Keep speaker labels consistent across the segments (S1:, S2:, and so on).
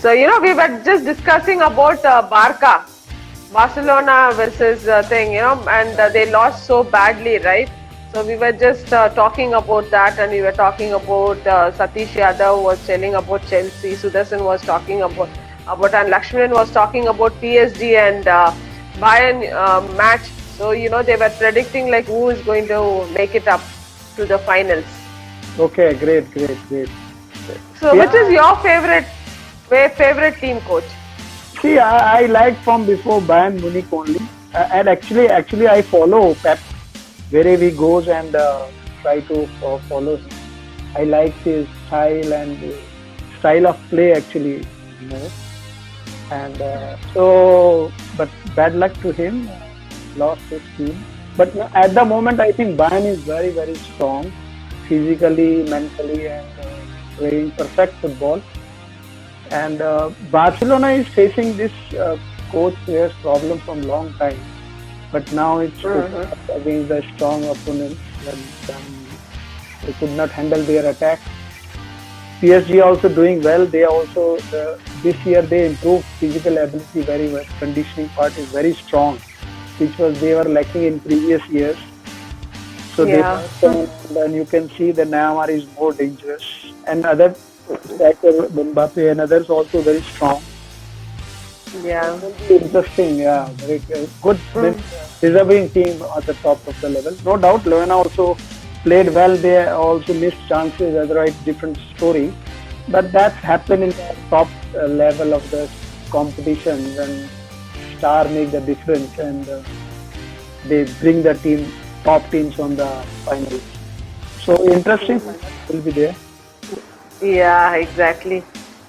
S1: So, we were just discussing about Barcelona versus thing, and they lost so badly, right? So we were just talking about that, and we were talking about Satish Yadav was telling about Chelsea, Sudarshan was talking and Lakshman was talking about PSG and Bayern match. So, they were predicting like who is going to make it up to the finals.
S2: Okay, great.
S1: So, which is your favorite team, coach?
S2: See, I like from before Bayern Munich only, and actually I follow Pep wherever he goes and try to follow him. I like his style and style of play actually, and but bad luck to him, lost his team. But at the moment, I think Bayern is very, very strong, physically, mentally, and playing perfect football. And Barcelona is facing this coach players problem from long time, but now it's against the strong opponents and they could not handle their attack. PSG also doing well. They also this year they improved physical ability very much. Conditioning part is very strong, which they were lacking in previous years. So then you can see the Neymar is more dangerous, and other striker Mbappe and others also very strong.
S1: Yeah,
S2: interesting. Yeah, very good. Deserving team at the top of the level, no doubt. Levena also played well. They also missed chances. Otherwise, different story. But that's happened in the top level of the competition when star make the difference and they bring the top teams on the finals. So interesting will be there.
S1: Yeah, exactly.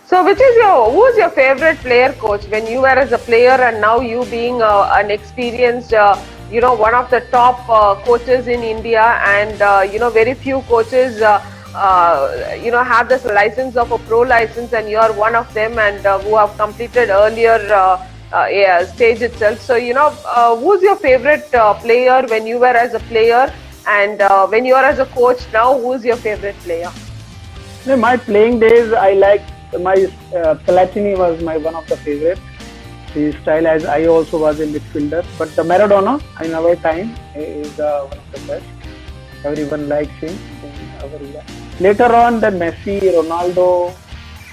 S1: So, who's your favorite player, coach? When you were as a player, and now you being an experienced, one of the top coaches in India, and very few coaches, have this license of a pro license, and you are one of them, and who have completed earlier stage itself. So, who's your favorite player when you were as a player, and when you are as a coach now, who's your favorite player?
S2: In my playing days, I like my Platini was my one of the favorite. His style, as I also was a midfielder, but the Maradona in our time is one of the best. Everyone likes him in our era. Later on, then Messi, Ronaldo,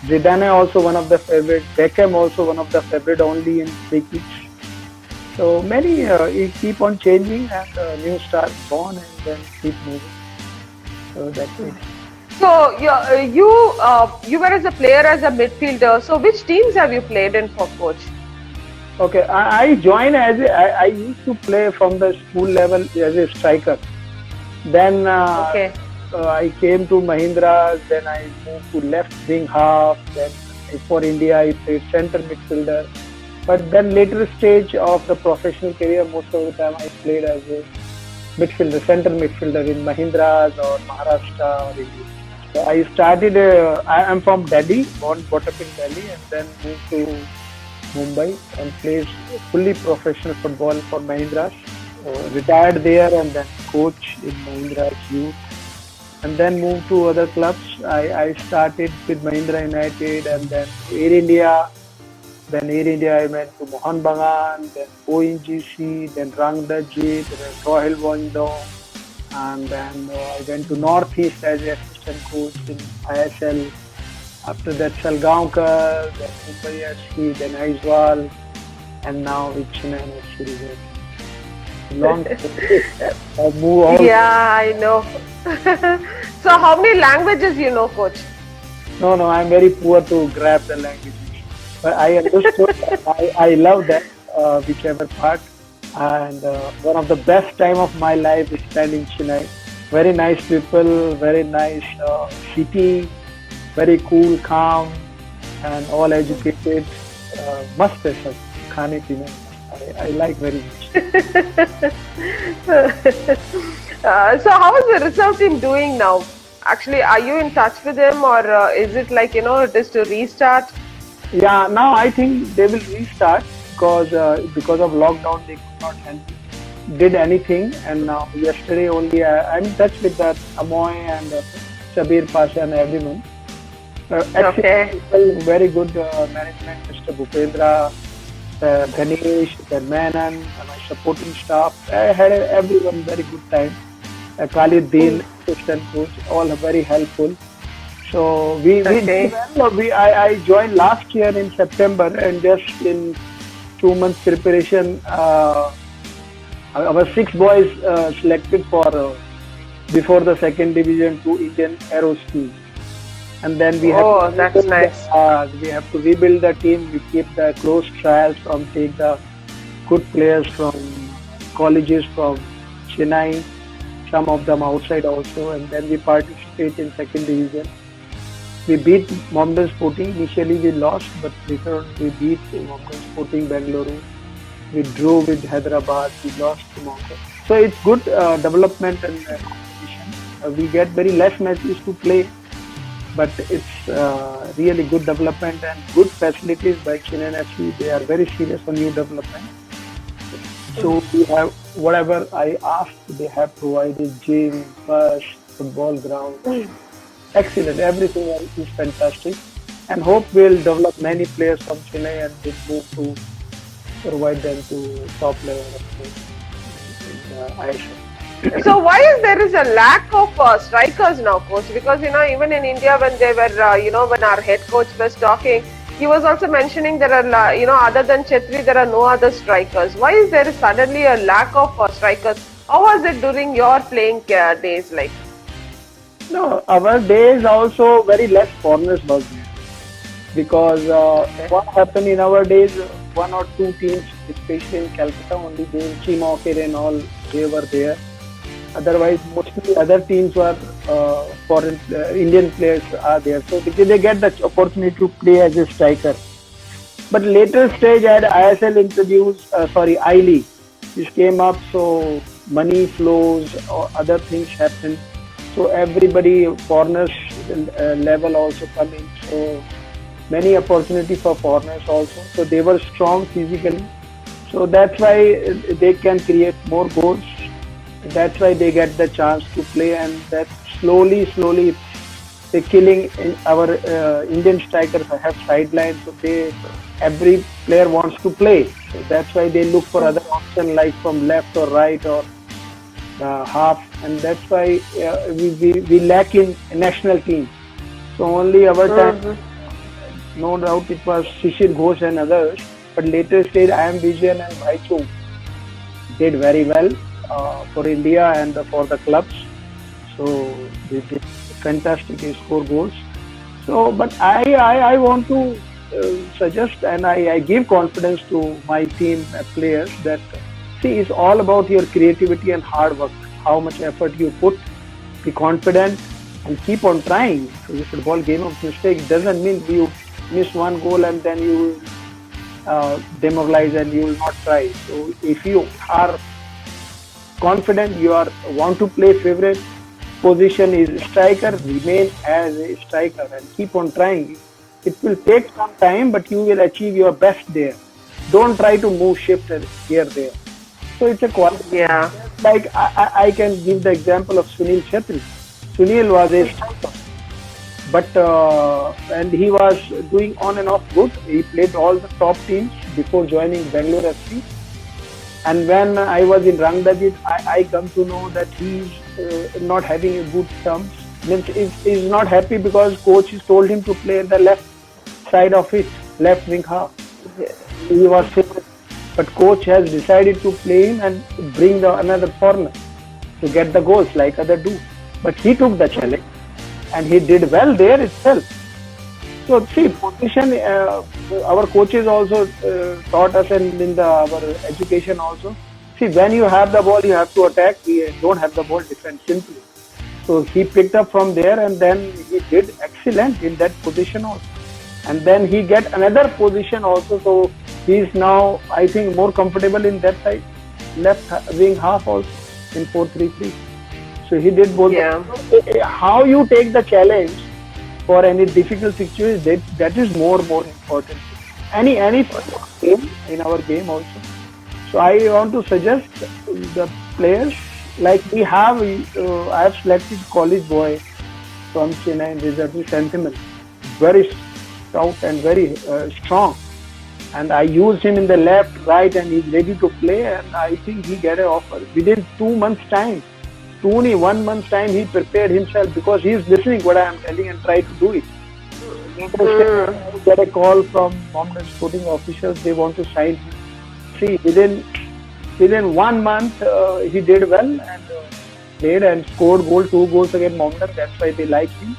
S2: Zidane also one of the favorite. Beckham also one of the favorite only in free kicks. So many keep on changing and new stars born and then keep moving. So that's it.
S1: So you were as a player, as a midfielder. So which teams have you played in for, coach?
S2: Okay, I joined I used to play from the school level as a striker. Then I came to Mahindra. Then I moved to left wing half. Then for India I played center midfielder. But then later stage of the professional career, most of the time I played as a midfielder, center midfielder in Mahindras or Maharashtra or India. So I started, I am from Delhi, born brought up in Delhi, and then moved to Mumbai and played fully professional football for Mahindras. Retired there and then coach in Mahindras youth. And then moved to other clubs. I started with Mahindra United and then Air India. Then Air India I went to Mohan Bagan, then ONGC, then Rangdajit, then Royal Wando. And then I went to Northeast as an assistant coach in ISL. After that, Salgaonkar, then Mumbai SC, then Aizwal, and now with Chennai FC. Long I move all.
S1: Yeah, I know. So, how many languages you know, coach?
S2: No, I'm very poor to grab the languages. But I understood. I love that, whichever part. And one of the best time of my life is spent in Chennai. Very nice people, very nice city, very cool, calm, and all educated. Must hai sab, khane peene. I like very much.
S1: So how is the reserve team doing now? Actually, are you in touch with them, or is it like, it is to restart?
S2: Yeah, now I think they will restart because of lockdown they could not did anything, and now yesterday only I'm in touch with that Amoy and Shabir Pasha and everyone.
S1: Okay.
S2: Excellent people, very good management, Mr. Bhupendra, Ganesh, the Menon, my supporting staff. I had everyone very good time. Khalid Din, assistant coach, all very helpful. So we did
S1: Okay.
S2: well. I joined last year in September, and just in 2 months preparation, our six boys selected for before the second division to Indian Aero Scheme, and then
S1: Oh, that's nice.
S2: we have to rebuild the team. We keep the close trials from take the good players from colleges from Chennai, some of them outside also, and then we participate in second division. We beat Mohammedan Sporting. Initially we lost, but later on we beat Mohammedan Sporting Bengaluru. We drew with Hyderabad. We lost to Mumbai. So it's good development and competition. We get very less matches to play, but it's really good development and good facilities by Chennai FC. They are very serious on new development. So we have whatever I asked, they have provided gym, bus, football ground. Excellent. Everything is fantastic. And hope we'll develop many players from Chennai and we'll move to provide them to top level in ISL.
S1: So why is a lack of strikers now, coach? Because even in India when they were when our head coach was talking, he was also mentioning there are other than Chetri there are no other strikers. Why is there suddenly a lack of strikers? How was it during your playing days like?
S2: No, our days also very less foreigners was there because what happened in our days, one or two teams, especially in Calcutta, only they Chimokir and all they were there. Otherwise, mostly other teams were foreign Indian players are there, so they get the opportunity to play as a striker. But later stage, at ISL introduced, I League, this came up, so money flows or other things happen. So everybody, foreigners level also coming. So many opportunity for foreigners also. So they were strong physically. So that's why they can create more goals. That's why they get the chance to play, and that slowly they're killing our Indian strikers have sidelines. So every player wants to play. So that's why they look for other option like from left or right or half, and that's why we lack in national team. So only our time, no doubt it was Shishir Ghosh and others, but later stage I am Vijayan and Bhaichung did very well for India and for the clubs. So they did fantastic, they score goals. So, but I want to suggest and I give confidence to my team players that see, it's all about your creativity and hard work. How much effort you put, be confident, and keep on trying. So the football game of mistakes doesn't mean you miss one goal and then you demoralize and you will not try. So if you are confident, you want to play favorite position is striker, remain as a striker and keep on trying. It will take some time, but you will achieve your best there. Don't try to move shift here there. So it's a quality.
S1: Yeah.
S2: Like I can give the example of Sunil Chhetri. Sunil was a striker, but and he was doing on and off good. He played all the top teams before joining Bangalore FC. And when I was in Rangdajit, I come to know that he's not having a good terms. Means he's not happy because coach has told him to play the left side of it, left wing half. He was favorite, but coach has decided to play him and bring another foreigner to get the goals like other do. But he took the challenge and he did well there itself. So see, position, our coaches also taught us and in our education also. See, when you have the ball, you have to attack. We don't have the ball, defend simply. So he picked up from there and then he did excellent in that position also. And then he get another position also. So he is now, I think, more comfortable in that side, left wing half also in 4-3-3. So he did both.
S1: Yeah.
S2: How you take the challenge for any difficult situation, that is more important. Any game in our game also. So I want to suggest the players like we have. I have selected college boy from Chennai, Reserve Sentinel, very stout and very strong. And I used him in the left, right, and he's ready to play. And I think he get an offer within 2 months' time. Only 1 month's time he prepared himself because he is listening what I am telling and try to do it. I get a call from Mohammedan sporting officials. They want to sign him. See, within 1 month he did well and played and scored 2 goals against Mohammedan. That's why they like him.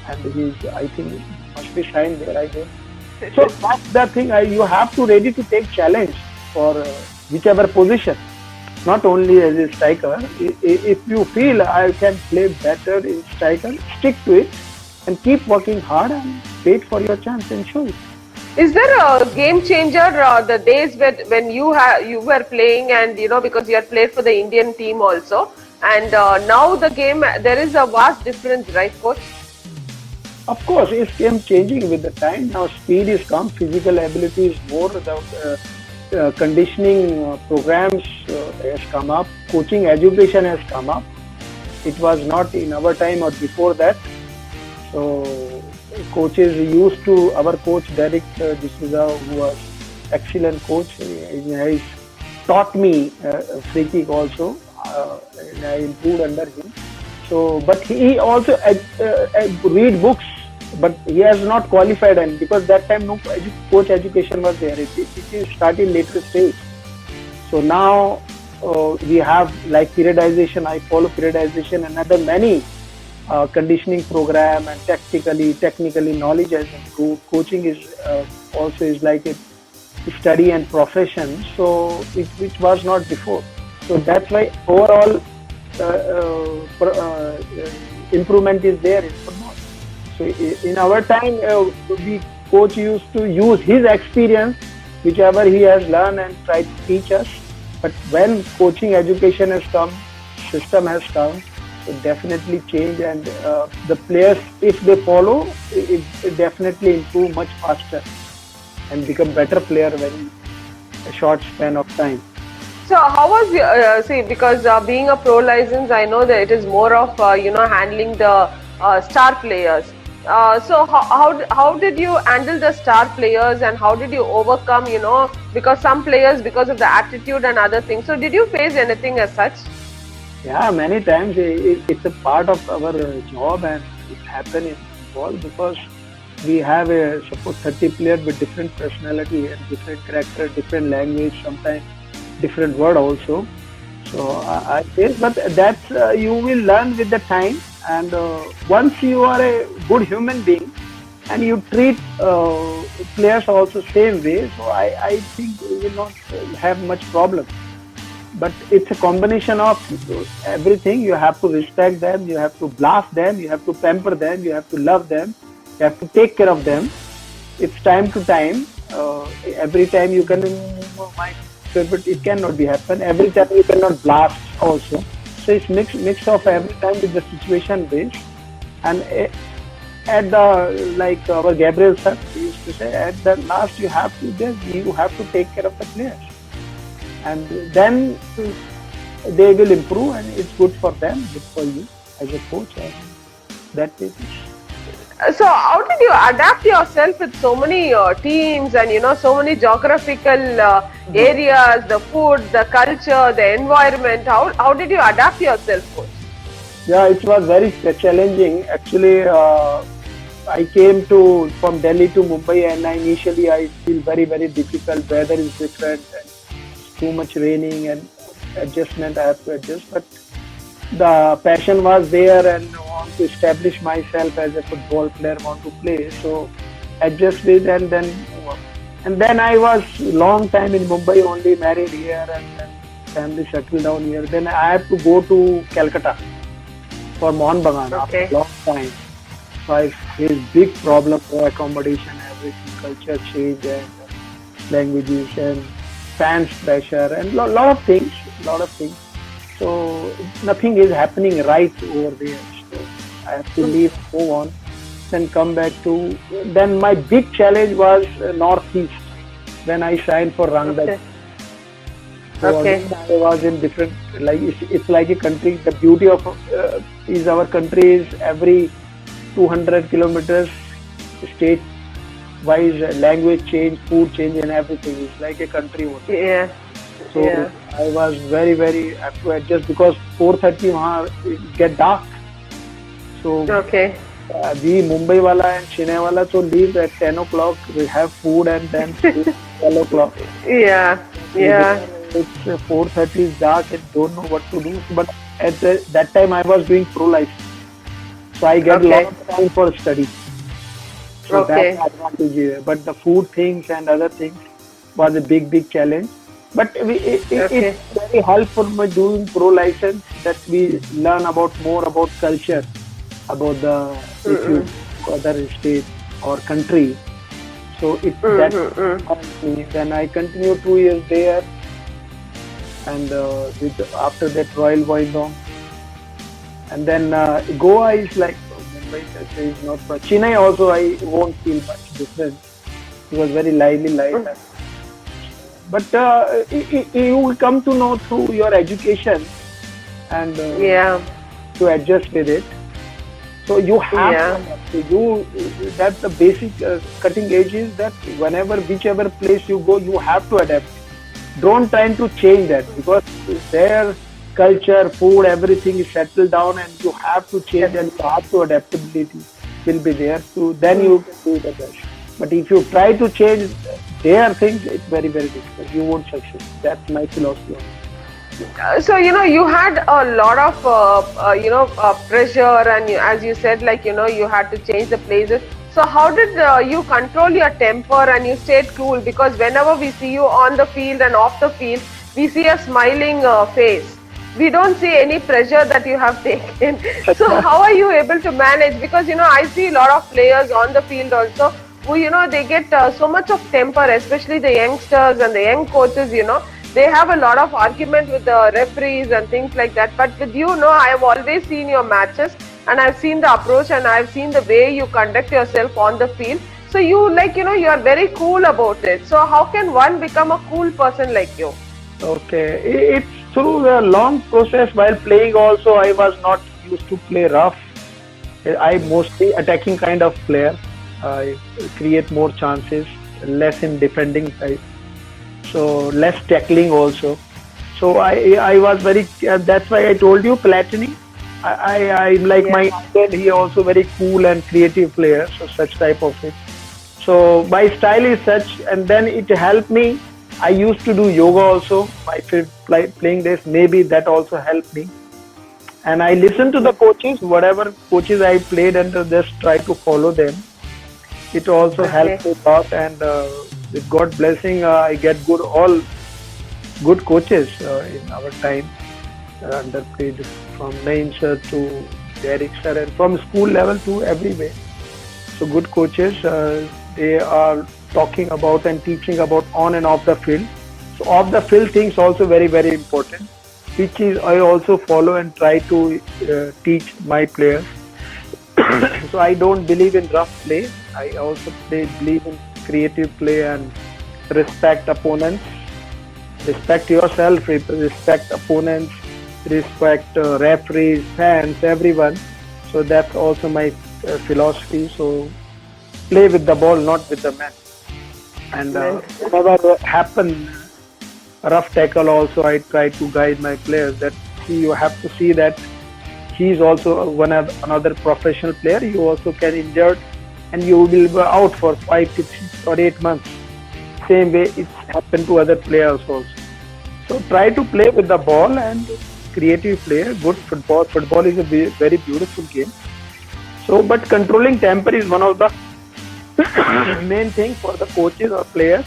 S2: And he's, I think, must be signed there, I guess. So that's the thing. You have to ready to take challenge for whichever position. Not only as a striker. If you feel I can play better in striker, stick to it and keep working hard and wait for your chance and show it.
S1: Is there a game changer? The days when you were playing and because you had played for the Indian team also, and now the game, there is a vast difference, right, coach?
S2: Of course, it's game changing with the time. Now speed is come, physical ability is more. The conditioning programs has come up, coaching education has come up. It was not in our time or before that. So coaches used to, our coach Derek D'Souza, who was excellent coach, he has taught me free kick also, and I improved under him. So, but he also read books, but he has not qualified, and because that time no coach education was there. It started later stage. So now we have like periodization. I follow periodization and other many conditioning program, and technically knowledge has improved. Coaching is also is like a study and profession. So which was not before. So that's why overall improvement is there in football. So in our time, we coach used to use his experience, whichever he has learned, and try to teach us. But when coaching education has come, system has come, it definitely change, and the players, if they follow, it definitely improve much faster and become better player within a short span of time.
S1: So how was your, because being a pro license, I know that it is more of handling the star players. So how did you handle the star players, and how did you overcome, because some players, because of the attitude and other things. So did you face anything as such?
S2: Yeah, many times it's a part of our job, and it happens in football because we have suppose 30 players with different personality and different character, different language, sometimes different word also. So I guess, but that's you will learn with the time, and once you are a good human being and you treat players also same way, so I think you will not have much problem. But it's a combination of everything. You have to respect them, you have to blast them, you have to pamper them, you have to love them, you have to take care of them. It's time to time. Every time you can, my favorite, it cannot be happen. Every time you cannot blast also. So it's mix of every time with the situation based. And at the, like our Gabriel sir used to say, at the last you have to take care of the players. And then they will improve, and it's good for them, good for you as a coach. And that is.
S1: So how did you adapt yourself with so many teams and so many geographical areas, the food, the culture, the environment? How did you adapt yourself, coach?
S2: Yeah, it was very challenging. Actually, I came from Delhi to Mumbai, and initially I feel very, very difficult. Weather is different, and too much raining, and adjustment I have to adjust. But the passion was there, and want to establish myself as a football player, want to play. So adjust with, and then I was long time in Mumbai, only married here, and then family settled down here. Then I have to go to Calcutta for Mohan Bagan after a long time. So I faced big problem for accommodation, everything, culture change, and languages, and fans pressure, and lot of things. So nothing is happening right over there. So I have to leave, move on, then come back to. Then my big challenge was Northeast when I signed for Rangda. So I was in different, like it's like a country. The beauty of is our country is every 200 kilometers state-wise language change, food change, and everything. It's like a country over there.
S1: Yeah.
S2: So
S1: Yeah.
S2: I was very, very have to adjust because 4:30 it get dark. So
S1: Okay.
S2: we Mumbai wala and Chennai wala so leave at 10 o'clock. We have food and then sleep 12 o'clock.
S1: Yeah. Yeah.
S2: It's 4:30 is dark and don't know what to do. But at that time I was doing pro life, so I get a lot of time for study. So that's the advantage here. But the food things and other things was a big challenge. But it's very helpful by doing pro license that we learn about more about culture, about the if you other state or country. So it that helped me. Then I continued 2 years there, and after that Royal Boydong, and then Goa is like Mumbai is not much. Chennai also I won't feel much difference. It was very lively life. But you will come to know through your education and to adjust with it. So you have to do that. The basic cutting edge is that whichever place you go, you have to adapt. Don't try to change that because their culture, food, everything is settled down, and you have to change and you have to adaptability will be there. So then you can do the best. But if you try to change their things, it's very, very difficult. You won't succeed. That's my philosophy.
S1: So, you had a lot of, pressure, and as you said, you had to change the places. So how did you control your temper and you stayed cool? Because whenever we see you on the field and off the field, we see a smiling face. We don't see any pressure that you have taken. So how are you able to manage? Because, I see a lot of players on the field also who, they get so much of temper, especially the youngsters and the young coaches, they have a lot of argument with the referees and things like that. But with you, I have always seen your matches and I've seen the approach and I've seen the way you conduct yourself on the field. So you you are very cool about it. So how can one become a cool person like you?
S2: Okay, it's through a long process. While playing also, I was not used to play rough. I mostly attacking kind of player. I create more chances, less in defending side. So less tackling also. So I was very. That's why I told you Platini. I like my uncle. He also very cool and creative player. So such type of it. So my style is such, and then it helped me. I used to do yoga also. My playing days, maybe that also helped me. And I listen to the coaches, whatever coaches I played under, just try to follow them. It also helped a lot, and with God blessing, I get good coaches in our time. Underplayed from Naim sir to Derek sir, and from school level to everywhere. So good coaches, they are talking about and teaching about on and off the field. So off the field things also very, very important, which is I also follow and try to teach my players. So I don't believe in rough play. I also believe in creative play and respect opponents. Respect yourself, respect opponents, respect referees, fans, everyone. So that's also my philosophy. So play with the ball, not with the man. And whenever happen rough tackle also, I try to guide my players that you have to see that he is also another professional player. You also can injured and you will be out for 5 to 6 or 8 months. Same way it's happened to other players also. So try to play with the ball and creative play, good football. Football is a very beautiful game. So, but controlling temper is one of the main thing for the coaches or players,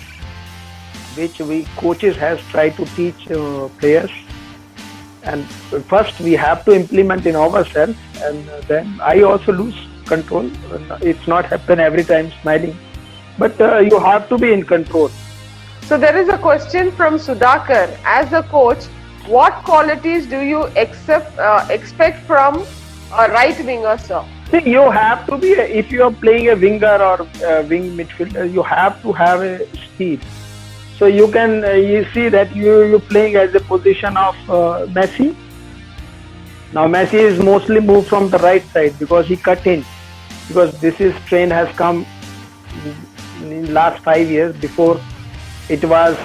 S2: which we coaches has tried to teach players. And first we have to implement in ourselves, and then I also lose control. It's not happen every time smiling, but you have to be in control.
S1: So there is a question from Sudhakar. As a coach, what qualities do you expect from a right winger, sir?
S2: See, you have to be, if you are playing a winger or wing midfielder, you have to have a speed. So you can, you see that you're playing as a position of Messi. Now Messi is mostly moved from the right side because he cut in. Because this is train has come in last 5 years. Before it was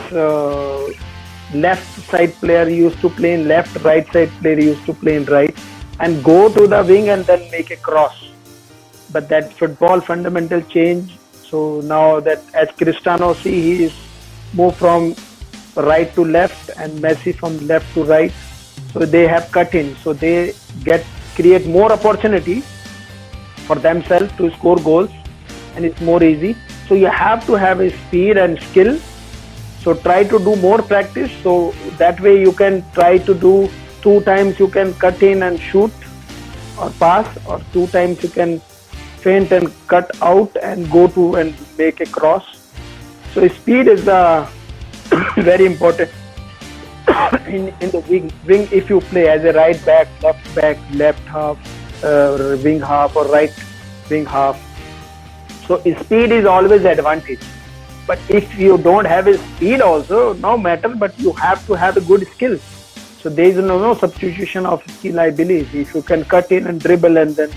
S2: left side player used to play in left, right side player used to play in right, and go to the wing and then make a cross. But that football fundamental change. So now that as Cristiano see, he is moved from right to left and Messi from left to right. So they have cut in. So they create more opportunity for themselves to score goals, and it's more easy. So you have to have a speed and skill. So try to do more practice. So that way you can try to do 2 times you can cut in and shoot or pass, or 2 times you can feint and cut out and go to and make a cross. So speed is very important in the wing if you play as a right back, left half, wing half, or right wing half. So speed is always advantage. But if you don't have a speed also, no matter, but you have to have a good skill. So there is no substitution of skill, I believe. If you can cut in and dribble and then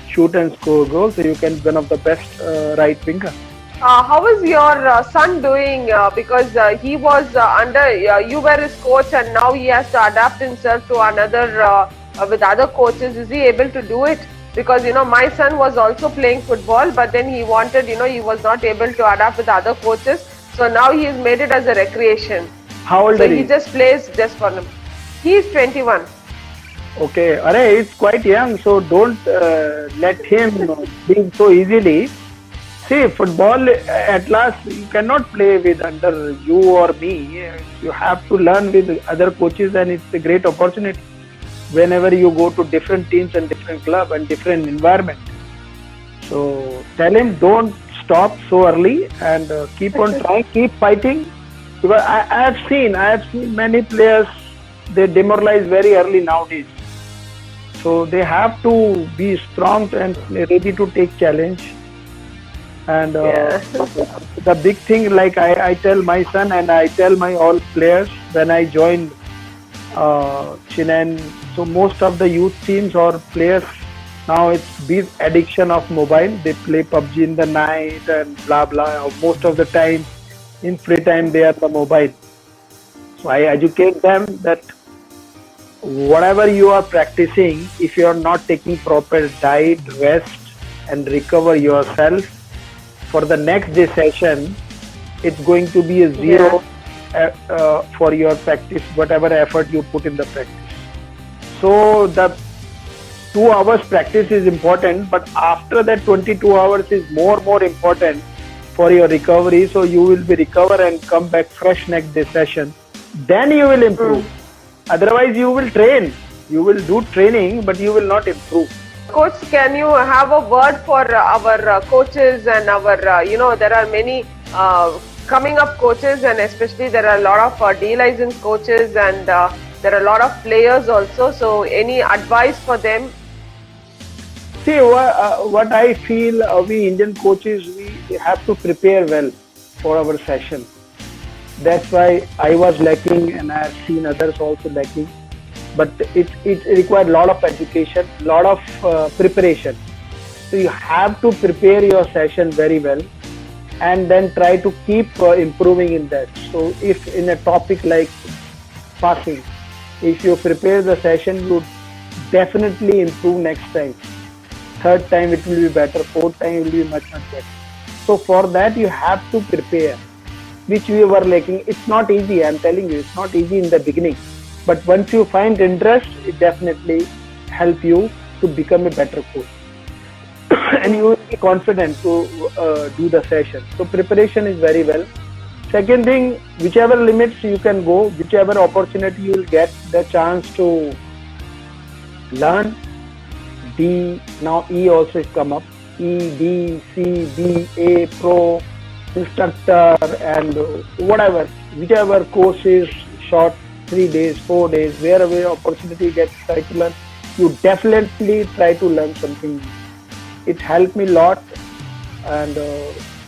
S2: shoot and score goals, so you can be one of the best right winger.
S1: How is your son doing? Because he was under you were his coach, and now he has to adapt himself to another with other coaches. Is he able to do it? Because my son was also playing football, but then he wanted, he was not able to adapt with other coaches. So now he has made it as a recreation.
S2: How old
S1: so
S2: are you?
S1: He just plays just for him. He is 21.
S2: Okay, it's quite young, so don't let him be so easily. See, football at last you cannot play with under you or me. You have to learn with other coaches, and it's a great opportunity whenever you go to different teams and different club and different environment. So tell him don't stop so early and keep on trying, keep fighting. Because I have seen many players, they demoralize very early nowadays. So they have to be strong and ready to take challenge. And the big thing, like I tell my son and I tell my all players when I joined Chennai. So most of the youth teams or players now, it's big addiction of mobile. They play PUBG in the night and blah blah. Most of the time, in free time, they are the mobile. So I educate them that whatever you are practicing, if you are not taking proper diet, rest, and recover yourself for the next day session, it's going to be a zero for your practice, whatever effort you put in the practice. So the 2 hours practice is important, but after that 22 hours is more important for your recovery. So you will be recover and come back fresh next day session. Then you will improve. Otherwise you will train. You will do training, but you will not improve.
S1: Coach, can you have a word for our coaches and our, there are many coming up coaches, and especially there are a lot of D-licensed coaches, and there are a lot of players also. So any advice for them?
S2: See, what I feel, we Indian coaches, we have to prepare well for our session. That's why I was lacking, and I have seen others also lacking. But it required a lot of education, a lot of preparation. So you have to prepare your session very well, and then try to keep improving in that. So if in a topic like passing, if you prepare the session, you definitely improve next time. Third time it will be better, fourth time it will be much better. So for that you have to prepare, which we were lacking. It's not easy, I'm telling you, it's not easy in the beginning. But once you find interest, it definitely help you to become a better coach. And you will be confident to do the session. So preparation is very well. Second thing, whichever limits you can go, whichever opportunity you will get the chance to learn. D, now E also is come up. E, D, C, B, A, Pro, Instructor, and whatever, whichever course is short, 3 days, 4 days, wherever opportunity gets, try to learn. You definitely try to learn something. It helped me a lot, and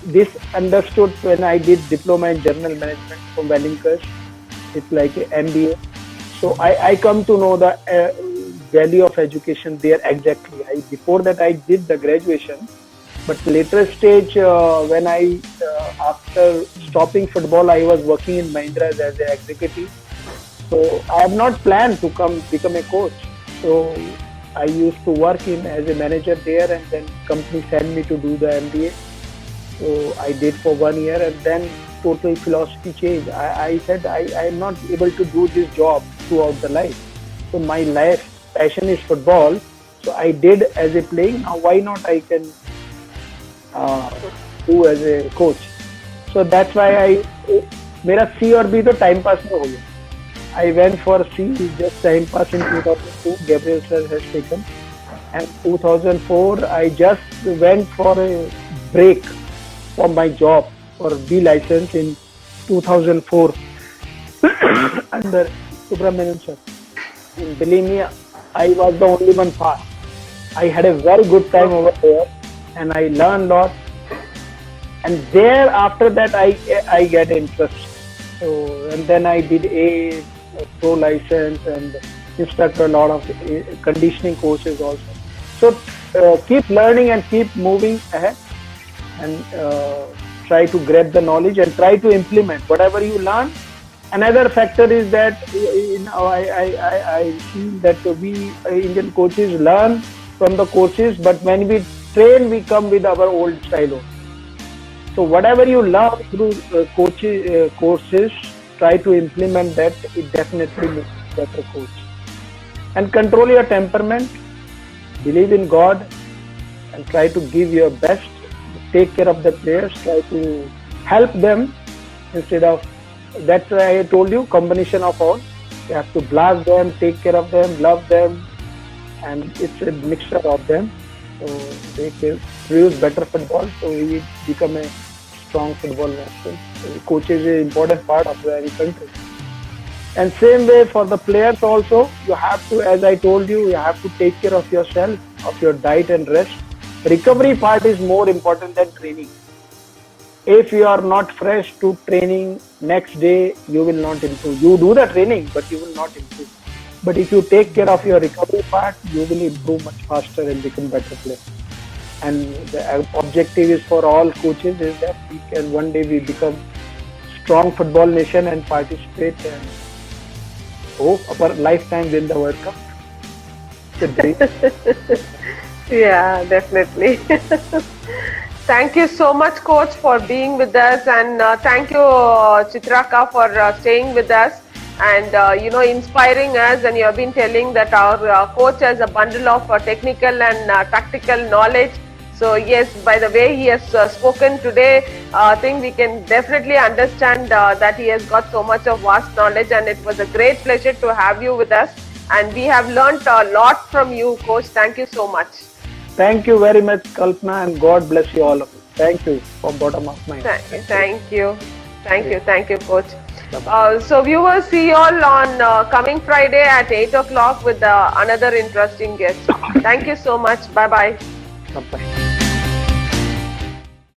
S2: this understood when I did diploma in general management from Wellington. It's like an MBA. So I come to know the value of education there exactly. Before that I did the graduation, But later stage, when after stopping football, I was working in Mahindra as an executive. So I have not planned to become a coach. So I used to work as a manager there, and then company sent me to do the MBA. So I did for 1 year, and then total philosophy change. I said I am not able to do this job throughout the life. So my life passion is football. So I did as a playing. Now why not I can do as a coach? So that's why मेरा C और B तो time pass में हो गया. I went for C just time pass in 2002. Gabriel sir has taken, and 2004 I just went for a break from my job for B license in 2004 under Subramanian sir. And believe me, I was the only one passed. I had a very good time over there, and I learned a lot. And there, after that, I get interest. So, and then I did a pro license and instructor a lot of conditioning courses also. So keep learning and keep moving ahead, and try to grab the knowledge and try to implement whatever you learn. Another factor is that I feel that we Indian coaches learn from the coaches, but when we train, we come with our old style. So whatever you learn through courses, try to implement that. It definitely makes you a better coach. And control your temperament. Believe in God, and try to give your best. Take care of the players. Try to help them instead of. That's why I told you, combination of all. You have to blast them, take care of them, love them, and it's a mixture of them. So they can produce better football. So we become a strong football nation. So coach is an important part of any country. And same way for the players also, you have to, as I told you, you have to take care of yourself, of your diet and rest. Recovery part is more important than training. If you are not fresh to training, next day you will not improve. You do the training, but you will not improve. But if you take care of your recovery part, you will improve much faster and become better player. And the objective is for all coaches is that we can one day we become strong football nation and participate and hope our lifetime win the World Cup. It's a dream.
S1: Yeah, definitely. Thank you so much, Coach, for being with us, and thank you, Chitraka, for staying with us and inspiring us. And you have been telling that our coach has a bundle of technical and tactical knowledge. So yes, by the way he has spoken today, I think we can definitely understand that he has got so much of vast knowledge, and it was a great pleasure to have you with us. And we have learnt a lot from you, Coach. Thank you so much.
S2: Thank you very much, Kalpana, and God bless you all of you. Thank you from bottom of my heart.
S1: Thank you, Coach. So viewers, see you all on coming Friday at 8 o'clock with another interesting guest. Thank you so much. Bye-bye.
S2: Bye-bye.